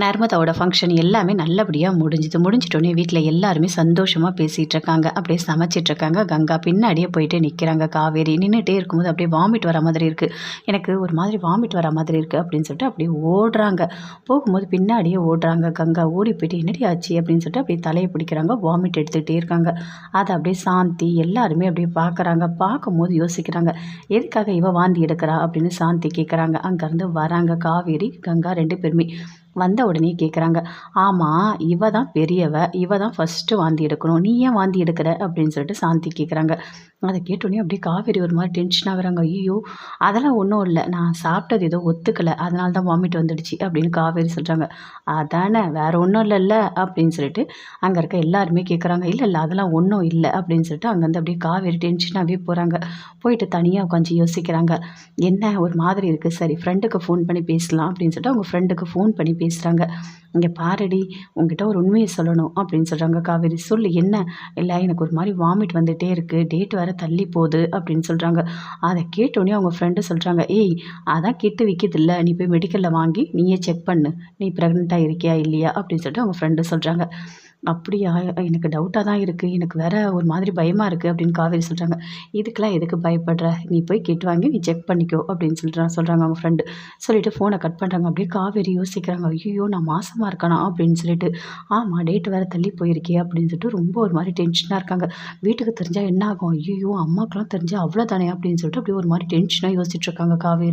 நர்மதாவோட function எல்லாமே நல்லபடியாக முடிஞ்சிட்டோன்னே வீட்டில் எல்லாருமே சந்தோஷமாக பேசிகிட்டு இருக்காங்க. அப்படியே சமைச்சிட்ருக்காங்க. கங்கா பின்னாடியே போயிட்டு நிற்கிறாங்க. காவேரி நின்றுட்டே இருக்கும்போது அப்படியே வாமிட் வர மாதிரி இருக்குது, எனக்கு ஒரு மாதிரி வாமிட் வர மாதிரி இருக்குது அப்படின்னு சொல்லிட்டு அப்படியே ஓடுறாங்க. போகும்போது பின்னாடியே ஓடுறாங்க. கங்கா ஓடி போயிட்டு என்னடி ஆச்சு அப்படின்னு சொல்லிட்டு அப்படியே தலையை பிடிக்கிறாங்க. வாமிட் எடுத்துகிட்டே இருக்காங்க. அதை அப்படியே சாந்தி எல்லாருமே அப்படியே பார்க்குறாங்க. பார்க்கும்போது யோசிக்கிறாங்க, எதுக்காக இவ வாந்தி எடுக்கிறா அப்படின்னு சாந்தி கேட்குறாங்க. அங்கேருந்து வராங்க காவேரி கங்கா 2 பேருமே. வந்த உடனே கேட்குறாங்க, ஆமாம் இவ தான் பெரியவ, இவ தான் ஃபஸ்ட்டு வாந்தி எடுக்கணும், நீ ஏன் வாந்தி எடுக்கிற அப்படின்னு சொல்லிட்டு சாந்தி கேட்குறாங்க. அதை கேட்டோடனே அப்படியே காவேரி ஒரு மாதிரி டென்ஷன் ஆகுறாங்க. ஐயோ, அதெல்லாம் ஒன்றும் இல்லை, நான் சாப்பிட்டது ஏதோ ஒத்துக்கலை, அதனால தான் வாமிட் வந்துடுச்சு அப்படின்னு காவேரி சொல்கிறாங்க. அதானே, வேறு ஒன்றும் இல்லைல்ல அப்படின்னு சொல்லிட்டு அங்கே இருக்க எல்லாருமே கேட்குறாங்க. இல்லை இல்லை அதெல்லாம் ஒன்றும் இல்லை அப்படின்னு சொல்லிட்டு அங்கேருந்து அப்படியே காவேரி டென்ஷனாகவே போகிறாங்க. போயிட்டு தனியாக உட்காந்து யோசிக்கிறாங்க. என்ன ஒரு மாதிரி இருக்குது, சரி ஃப்ரெண்டுக்கு ஃபோன் பண்ணி பேசலாம் அப்படின்னு சொல்லிட்டு அவங்க ஃப்ரெண்டுக்கு ஃபோன் பண்ணி பேசுகிறாங்க. இங்கே பாருடி, உங்ககிட்ட ஒரு உண்மையை சொல்லணும் அப்படின்னு சொல்கிறாங்க காவேரி. சொல்லு என்ன? இல்லை எனக்கு ஒரு மாதிரி வாமிட் வந்துகிட்டே இருக்குது, டேட் வேறு தள்ளி போகுது அப்படின்னு சொல்கிறாங்க. அதை கேட்டோடனே அவங்க ஃப்ரெண்டு சொல்கிறாங்க, ஏய் அதான் கிட்டு விற்கிதில்ல, நீ போய் மெடிக்கலில் வாங்கி நீயே செக் பண்ணு, நீ ப்ரெக்னெண்ட்டாக இருக்கியா இல்லையா அப்படின்னு சொல்லிட்டு அவங்க ஃப்ரெண்டு சொல்கிறாங்க. அப்படியா, எனக்கு டவுட்டாக தான் இருக்குது, எனக்கு வேற ஒரு மாதிரி பயமாக இருக்குது அப்படின்னு காவேரி சொல்கிறாங்க. இதுக்கெல்லாம் எதுக்கு பயப்படுற, நீ போய் கிட் வாங்கி நீ செக் பண்ணிக்கோ அப்படின்னு சொல்கிறாங்க அவங்க ஃப்ரெண்டு. சொல்லிவிட்டு ஃபோனை கட் பண்ணுறாங்க. அப்படியே காவேரி யோசிக்கிறாங்க, ஐயோ நான் மாசமாக இருக்கேனா அப்படின்னு சொல்லிட்டு. ஆமாம் டேட் வேறு தள்ளி போயிருக்கே அப்படின்னு சொல்லிட்டு ரொம்ப ஒரு மாதிரி டென்ஷனாக இருக்காங்க. வீட்டுக்கு தெரிஞ்சால் என்ன ஆகும், ஐயோ அம்மாக்கெலாம் தெரிஞ்சால் அவ்வளோதானே அப்படின்னு சொல்லிட்டு அப்படியே ஒரு மாதிரி டென்ஷனாக யோசிச்சுட்டு இருக்காங்க காவேரி.